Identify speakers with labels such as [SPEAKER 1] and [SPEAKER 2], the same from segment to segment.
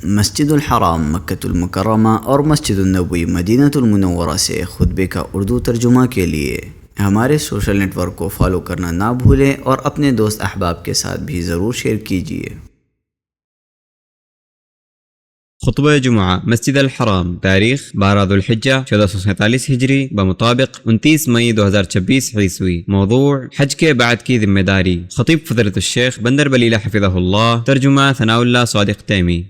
[SPEAKER 1] مسجد الحرام مکۃ المکرمہ اور مسجد النبوی مدینہ المنورہ سے خطبے کا اردو ترجمہ کے لیے ہمارے سوشل نیٹ ورک کو فالو کرنا نہ بھولیں اور اپنے دوست احباب کے ساتھ بھی ضرور شیئر کیجیے۔
[SPEAKER 2] خطبہ جمعہ مسجد الحرام، تاریخ 12 ذو الحجہ 1447 ہجری بمطابق 29 مئی 2026 عیسوی۔ موضوع حج کے بعد کی ذمہ داری۔ خطیب فضیلۃ الشیخ بندر بلیلہ حفظہ اللہ، ترجمہ ثناء اللہ صادق تیمی۔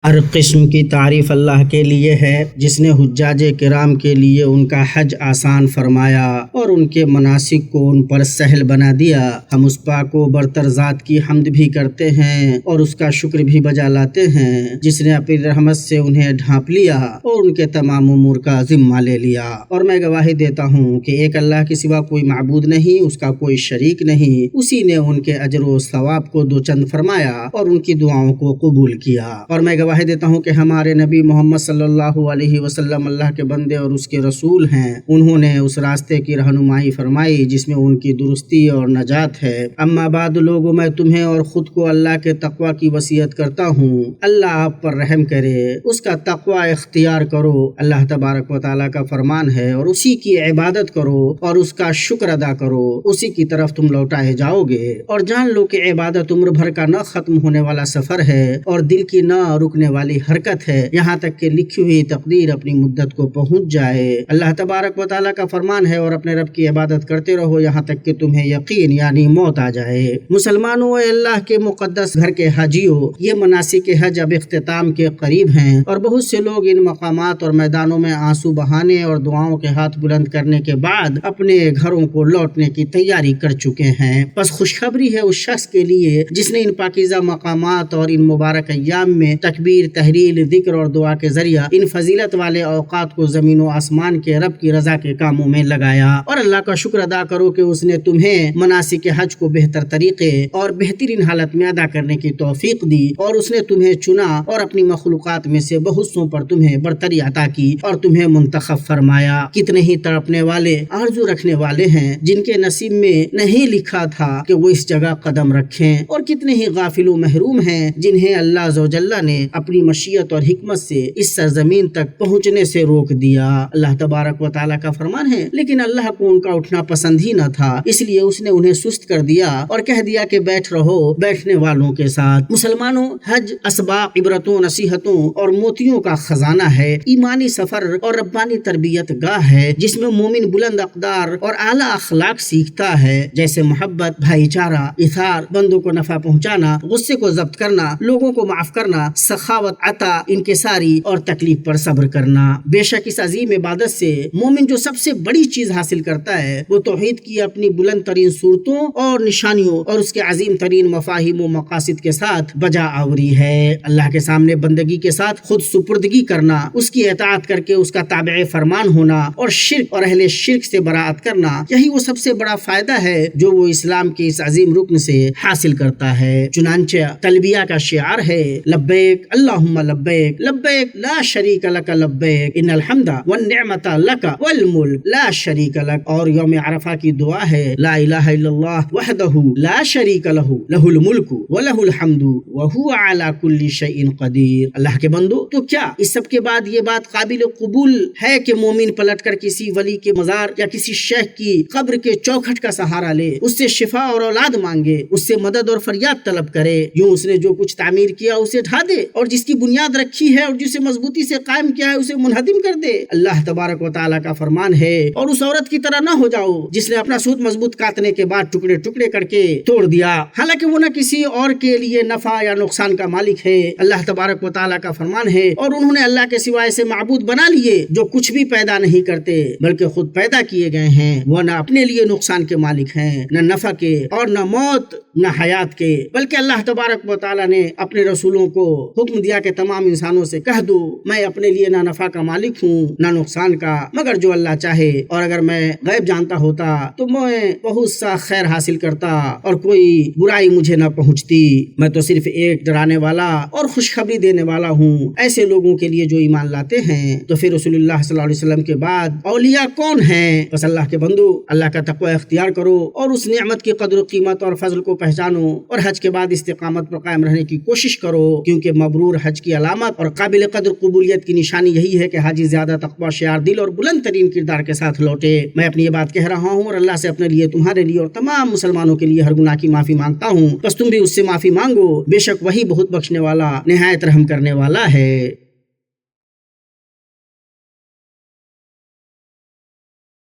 [SPEAKER 3] ہر قسم کی تعریف اللہ کے لیے ہے جس نے حجاج کرام کے لیے ان کا حج آسان فرمایا اور ان کے مناسک کو ان پر سہل بنا دیا۔ ہم اس پاک و برتر ذات کی حمد بھی کرتے ہیں اور اس کا شکر بھی بجا لاتے ہیں جس نے اپنی رحمت سے انہیں ڈھانپ لیا اور ان کے تمام امور کا ذمہ لے لیا۔ اور میں گواہی دیتا ہوں کہ ایک اللہ کے سوا کوئی معبود نہیں، اس کا کوئی شریک نہیں۔ اسی نے ان کے اجر و ثواب کو دو چند فرمایا اور ان کی دعاؤں کو قبول کیا۔ اور میں گواہی دیتا ہوں کہ ہمارے نبی محمد صلی اللہ علیہ وسلم اللہ کے بندے اور اس کے رسول ہیں۔ انہوں نے اس راستے کی رہنمائی فرمائی جس میں ان کی درستی اور نجات ہے۔ اما بعد لوگوں، میں تمہیں اور خود کو اللہ کے تقوی کی وصیت کرتا ہوں۔ اللہ آپ پر رحم کرے، اس کا تقوی اختیار کرو۔ اللہ تبارک و تعالیٰ کا فرمان ہے اور اسی کی عبادت کرو اور اس کا شکر ادا کرو، اسی کی طرف تم لوٹائے جاؤ گے۔ اور جان لو کہ عبادت عمر بھر کا نہ ختم ہونے والا سفر ہے اور دل کی نہ رکنے والی حرکت ہے، یہاں تک کہ لکھی ہوئی تقدیر اپنی مدت کو پہنچ جائے۔ اللہ تبارک و تعالیٰ کا فرمان ہے اور اپنے رب کی عبادت کرتے رہو یہاں تک کہ تمہیں یقین یعنی موت آ جائے۔ مسلمانوں، اے اللہ کے مقدس گھر کے حاجیوں، یہ مناسک حج اب اختتام کے قریب ہیں اور بہت سے لوگ ان مقامات اور میدانوں میں آنسو بہانے اور دعاؤں کے ہاتھ بلند کرنے کے بعد اپنے گھروں کو لوٹنے کی تیاری کر چکے ہیں۔ بس خوشخبری ہے اس شخص کے لیے جس نے ان پاکیزہ مقامات اور ان مبارک ایام میں تکبیر، تحلیل، ذکر اور دعا کے ذریعہ ان فضیلت والے اوقات کو زمین و آسمان کے رب کی رضا کے کاموں میں لگایا۔ اور اللہ کا شکر ادا کرو کہ اس نے تمہیں مناسک حج کو بہتر طریقے اور بہترین حالت میں ادا کرنے کی توفیق دی اور اس نے تمہیں چنا اور اپنی مخلوقات میں سے بہت سوں پر تمہیں برتری عطا کی اور تمہیں منتخب فرمایا۔ کتنے ہی تڑپنے والے، آرزو رکھنے والے ہیں جن کے نصیب میں نہیں لکھا تھا کہ وہ اس جگہ قدم رکھیں، اور کتنے ہی غافل و محروم ہیں جنہیں اللہ عز و جل نے اپنی مشیت اور حکمت سے اس سرزمین تک پہنچنے سے روک دیا۔ اللہ تبارک و تعالیٰ کا فرمان ہے، لیکن اللہ کو ان کا اٹھنا پسند ہی نہ تھا، اس لیے اس نے انہیں سست کر دیا اور کہہ دیا کہ بیٹھ رہو بیٹھنے والوں کے ساتھ۔ مسلمانوں، حج اسباق، عبرتوں، نصیحتوں اور موتیوں کا خزانہ ہے، ایمانی سفر اور ربانی تربیت گاہ ہے جس میں مومن بلند اقدار اور اعلیٰ اخلاق سیکھتا ہے، جیسے محبت، بھائی چارہ، ایثار، بندوں کو نفع پہنچانا، غصے کو ضبط کرنا، لوگوں کو معاف کرنا، سخاوت، عطا، انکساری اور تکلیف پر صبر کرنا۔ بے شک اس عظیم عبادت سے مومن جو سب سے بڑی چیز حاصل کرتا ہے وہ توحید کی اپنی بلند ترین صورتوں اور نشانیوں اور اس کے عظیم ترین مفاہیم و مقاصد کے ساتھ بجا آوری ہے۔ اللہ کے سامنے بندگی کے ساتھ خود سپردگی کرنا، اس کی اطاعت کر کے اس کا تابع فرمان ہونا اور شرک اور اہل شرک سے براءت کرنا، یہی وہ سب سے بڑا فائدہ ہے جو وہ اسلام کے اس عظیم رکن سے حاصل کرتا ہے۔ چنانچہ تلبیہ کا شعار ہے، لبیک اللہم لبیک لبیک لا شریک لک لبیک ان الحمد والنعمت لک والملک لا شریک لک۔ اور یوم عرفہ کی دعا ہے، لا الہ الا اللہ وحدہ لا شریک لہ لہ الملک ولہ الحمد وہو علی کل شیء قدیر۔ اللہ کے بندو، تو کیا اس سب کے بعد یہ بات قابل قبول ہے کہ مومن پلٹ کر کسی ولی کے مزار یا کسی شیخ کی قبر کے چوکھٹ کا سہارا لے، اس سے شفا اور اولاد مانگے، اس سے مدد اور فریاد طلب کرے، یوں اس نے جو کچھ تعمیر کیا اسے ڈھا دے اور جس کی بنیاد رکھی ہے اور جسے مضبوطی سے قائم کیا ہے اسے منہدم کر دے؟ اللہ تبارک و تعالیٰ کا فرمان ہے، اور اس عورت کی طرح نہ ہو جاؤ جس نے اپنا سوت مضبوط کاٹنے کے بعد ٹکڑے ٹکڑے کر کے توڑ دیا، حالانکہ وہ نہ کسی اور کے لیے نفع یا نقصان کا مالک ہے۔ اللہ تبارک و تعالیٰ کا فرمان ہے، اور انہوں نے اللہ کے سوائے ایسے معبود بنا لیے جو کچھ بھی پیدا نہیں کرتے بلکہ خود پیدا کیے گئے ہیں، وہ نہ اپنے لیے نقصان کے مالک ہیں، نہ نفع کے اور نہ موت نہ حیات کے، بلکہ اللہ تبارک و تعالیٰ نے اپنے رسولوں کو حکم حکم دیا کہ تمام انسانوں سے کہہ دو میں اپنے لیے نہ نفع کا مالک ہوں نہ نقصان کا، مگر جو اللہ چاہے، اور اگر میں غیب جانتا ہوتا تو میں بہت سا خیر حاصل کرتا اور کوئی برائی مجھے نہ پہنچتی۔ میں تو صرف ایک ڈرانے والا اور خوشخبری دینے والا ہوں ایسے لوگوں کے لیے جو ایمان لاتے ہیں۔ تو پھر رسول اللہ صلی اللہ علیہ وسلم کے بعد اولیاء کون ہیں؟ بس اللہ کے بندو، اللہ کا تقوی اختیار کرو اور اس نعمت کی قدر و قیمت اور فضل کو پہچانو، اور حج کے بعد استقامت پر قائم رہنے کی کوشش کرو، کیونکہ مبرور حج کی علامت اور قابل قدر قبولیت کی نشانی یہی ہے کہ حاجی زیادہ تقوی شعار دل اور بلند ترین کردار کے ساتھ لوٹے۔ میں اپنی یہ بات کہہ رہا ہوں اور اللہ سے اپنے لیے، تمہارے لیے اور تمام مسلمانوں کے لیے ہر گناہ کی معافی مانگتا ہوں، بس تم بھی اس سے معافی مانگو، بے شک وہی بہت بخشنے والا نہایت رحم کرنے والا ہے۔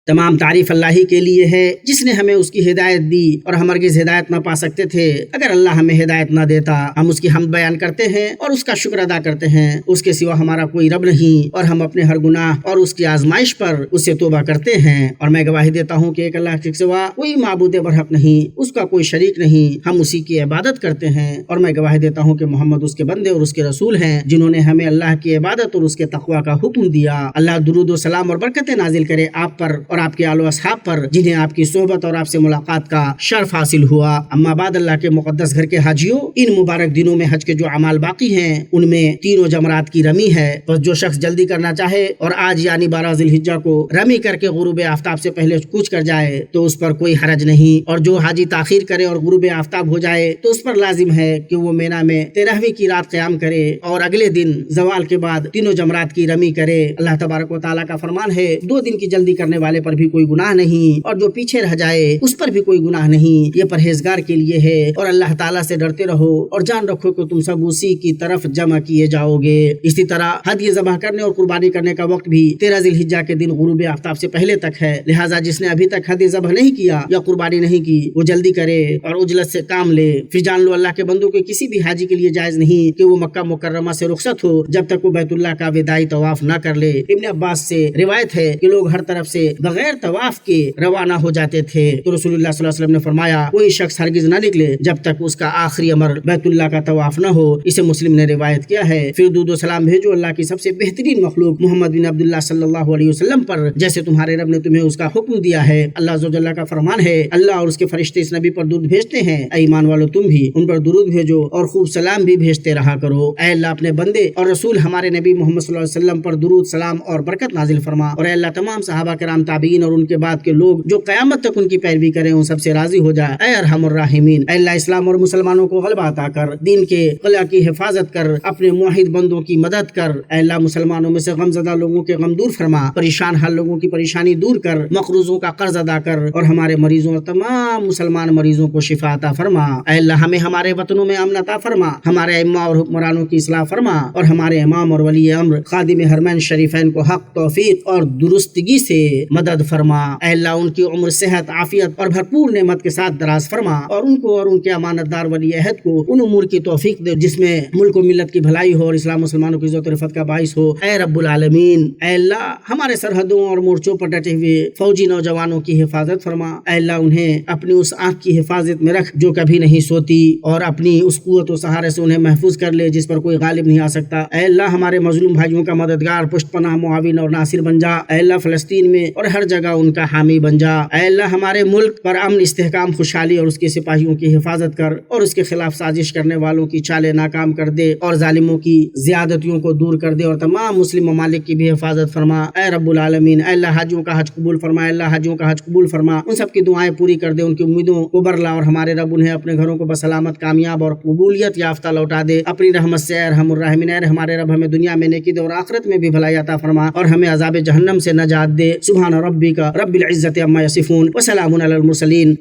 [SPEAKER 3] تمام تعریف اللہ ہی کے لیے ہے جس نے ہمیں اس کی ہدایت دی اور ہم ہرگز ہدایت نہ پا سکتے تھے اگر اللہ ہمیں ہدایت نہ دیتا۔ ہم اس کی حمد بیان کرتے ہیں اور اس کا شکر ادا کرتے ہیں، اس کے سوا ہمارا کوئی رب نہیں، اور ہم اپنے ہر گناہ اور اس کی آزمائش پر اس سے توبہ کرتے ہیں، اور میں گواہی دیتا ہوں کہ ایک اللہ کے سوا کوئی معبود برحق نہیں، اس کا کوئی شریک نہیں، ہم اسی کی عبادت کرتے ہیں، اور میں گواہی دیتا ہوں کہ محمد اس کے بندے اور اس کے رسول ہیں جنہوں نے ہمیں اللہ کی عبادت اور اس کے تقوی کا حکم دیا۔ اللہ درود و سلام اور برکتیں نازل کرے آپ پر اور آپ کے آل و اصحاب پر جنہیں آپ کی صحبت اور آپ سے ملاقات کا شرف حاصل ہوا۔ اما بعد، اللہ کے مقدس گھر کے حاجیوں، ان مبارک دنوں میں حج کے جو اعمال باقی ہیں ان میں تینوں جمرات کی رمی ہے، بس جو شخص جلدی کرنا چاہے اور آج یعنی 12 ذی الحجہ کو رمی کر کے غروب آفتاب سے پہلے کوچ کر جائے تو اس پر کوئی حرج نہیں، اور جو حاجی تاخیر کرے اور غروب آفتاب ہو جائے تو اس پر لازم ہے کہ وہ مینا میں 13ویں کی رات قیام کرے اور اگلے دن زوال کے بعد تینوں جمرات کی رمی کرے۔ اللہ تبارک و تعالیٰ کا فرمان ہے، 2 دن کی جلدی کرنے والے پر بھی کوئی گناہ نہیں، اور جو پیچھے رہ جائے اس پر بھی کوئی گناہ نہیں، یہ پرہیزگار کے لیے ہے۔ اور اللہ تعالیٰ سے ڈرتے رہو اور جان رکھو کہ تم سب اسی کی طرف جمع کیے جاؤ گے۔ اسی طرح ہدیہ ذبح کرنے اور قربانی کرنے کا وقت بھی 13 ذی الحجہ کے دن غروب آفتاب سے پہلے تک ہے، لہٰذا جس نے ابھی تک ہدیہ ذبح نہیں کیا یا قربانی نہیں کی وہ جلدی کرے اور عجلت سے کام لے۔ پھر جان لو اللہ کے بندوں کے کسی بھی حاجی کے لیے جائز نہیں کہ وہ مکہ مکرمہ سے رخصت ہو جب تک وہ بیت اللہ کا وداعی طواف نہ کر لے۔ ابن عباس سے روایت ہے کہ لوگ ہر طرف سے بغیر طواف کے روانہ ہو جاتے تھے، تو رسول اللہ صلی اللہ علیہ وسلم نے فرمایا کوئی شخص ہرگز نہ نکلے جب تک اس کا آخری امر بیت اللہ کا طواف نہ ہو۔ اسے مسلم نے روایت کیا ہے۔ پھر درود و سلام بھیجو اللہ کی سب سے بہترین مخلوق محمد بن عبداللہ صلی اللہ علیہ وسلم پر جیسے تمہارے رب نے تمہیں اس کا حکم دیا ہے۔ اللہ عز و جل کا فرمان ہے، اللہ اور اس کے فرشتے اس نبی پر درود بھیجتے ہیں، اے ایمان والو تم بھی ان پر درود بھیجو اور خوب سلام بھی بھیجتے رہا کرو۔ اے اللہ اپنے بندے اور رسول ہمارے نبی محمد صلی اللہ علیہ وسلم پر درود سلام اور برکت نازل فرما، اور اے اللہ تمام صحابہ کرام تابعین اور ان کے بعد کے لوگ جو قیامت تک ان کی پیروی کریں ان سب سے راضی ہو جائے۔ اے ارحم الراحمین، اے اللہ اسلام اور مسلمانوں کو غلبہ عطا کر، دین کے قلعہ کی حفاظت کر، اپنے موحد بندوں کی مدد کر۔ اے اللہ مسلمانوں میں سے غم زدہ لوگوں کے غم دور فرما، پریشان حال لوگوں کی پریشانی دور کر، مقروضوں کا قرض ادا کر، اور ہمارے مریضوں اور تمام مسلمان مریضوں کو شفا عطا فرما۔ اے اللہ ہمیں ہمارے وطنوں میں امن عطا فرما، ہمارے ائمہ اور حکمرانوں کی اصلاح فرما، اور ہمارے امام اور ولی امر خادم حرمین شریفین کو حق، توفیق اور درستگی سے مدد فرما۔ اے اللہ ان کی عمر، صحت، عافیت اور بھرپور نعمت کے ساتھ دراز فرما، اور ان کو اور ان کے امانت دار ولی عہد کو ان امور کی توفیق دے جس میں ملک و ملت کی بھلائی ہو اور اسلام مسلمانوں کی عزت و رفعت کا باعث ہو۔ اے رب العالمین، اے اللہ ہمارے سرحدوں اور مورچوں پر ڈٹے ہوئے فوجی نوجوانوں کی حفاظت فرما۔ اے اللہ انہیں اپنی اس آنکھ کی حفاظت میں رکھ جو کبھی نہیں سوتی، اور اپنی اس قوت و سہارے سے انہیں محفوظ کر لے جس پر کوئی غالب نہیں آ سکتا۔ اے اللہ ہمارے مظلوم بھائیوں کا مددگار، پشت پناہ، معاون اور ناصر بن جا۔ اے اللہ فلسطین میں اور ہر جگہ ان کا حامی بن جا۔ اے اللہ ہمارے ملک پر امن، استحکام، خوشحالی اور اس کے سپاہیوں کی حفاظت کر، اور اس کے خلاف سازش کرنے والوں کی چالیں ناکام کر دے، اور ظالموں کی زیادتیوں کو دور کر دے، اور تمام مسلم ممالک کی بھی حفاظت فرما۔ اے رب العالمین، اے اللہ حاجیوں کا حج قبول فرما، اے اللہ حاجیوں کا حج قبول فرما، ان سب کی دعائیں پوری کر دے، ان کی امیدوں کو برلا، اور ہمارے رب انہیں اپنے گھروں کو بسلامت، کامیاب اور قبولیت یافتہ لوٹا دے اپنی رحمت سے۔ اے ارحم الراحمین، اے ہمارے رب ہمیں دنیا میں نیکی دے اور آخرت میں بھی بھلائی عطا فرما، اور ہمیں عذاب جہنم سے نجات دے۔ سبحان ربک رب العزت عما یصفون وسلام علی المرسلین